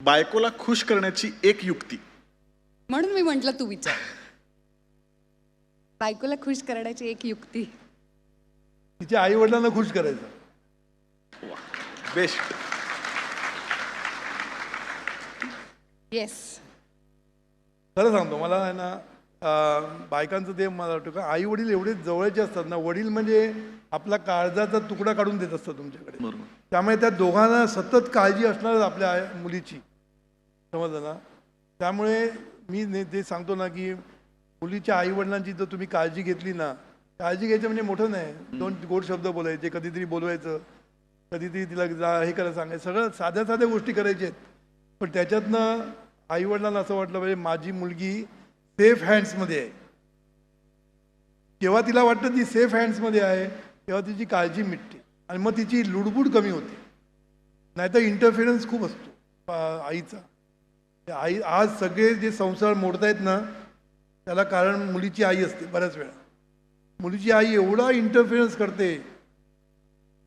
बायकोला खुश करण्याची एक युक्ती. म्हणून मी म्हंटल तू विचार. बायकोला खुश करण्याची एक युक्ती. तिच्या आई वडिलांना खुश करायचं. बेस्ट. येस. खरं सांगतो मला आहे ना, बायकांचं ते मला वाटतं का आई वडील एवढे जवळचे असतात ना, वडील म्हणजे आपला काळजाचा तुकडा काढून देत असतात तुमच्याकडे. बरोबर. त्यामुळे त्या दोघांना सतत काळजी असणारच आपल्या मुलीची, समजलं ना. त्यामुळे मी ते सांगतो ना की मुलीच्या आई वडिलांची जर तुम्ही काळजी घेतली ना, काळजी घ्यायचं म्हणजे मोठं नाही, दोन गोड शब्द बोलायचे, कधीतरी बोलवायचं, कधीतरी तिला हे करायला सांगायचं, सगळं साध्या साध्या गोष्टी करायच्या आहेत. पण त्याच्यातनं आई वडिलांना असं वाटलं पाहिजे माझी मुलगी सेफ हँड्समध्ये आहे. जेव्हा तिला वाटतं ती सेफ हँड्समध्ये आहे तेव्हा तिची काळजी मिटते आणि मग तिची लुडबुड कमी होते. नाहीतर इंटरफिरन्स खूप असतो आईचा. आई आज सगळे जे संसार मोडतायत ना, त्याला कारण मुलीची आई असते. बऱ्याच वेळा मुलीची आई एवढा इंटरफिरन्स करते.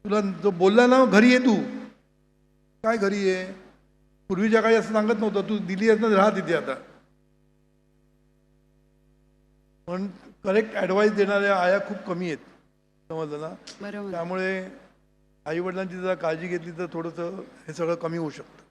तुला जो बोलला ना घरी ये, तू काय घरी ये, पूर्वीच्या काळी असं सांगत नव्हतं, तू दिली आहेस ना राहा तिथे आता. पण करेक्ट ॲडवाईस देणाऱ्या आया खूप कमी आहेत, समजलं ना. बरोबर. त्यामुळे आई वडिलांची जर काळजी घेतली तर थोडंसं हे सगळं कमी होऊ शकतं.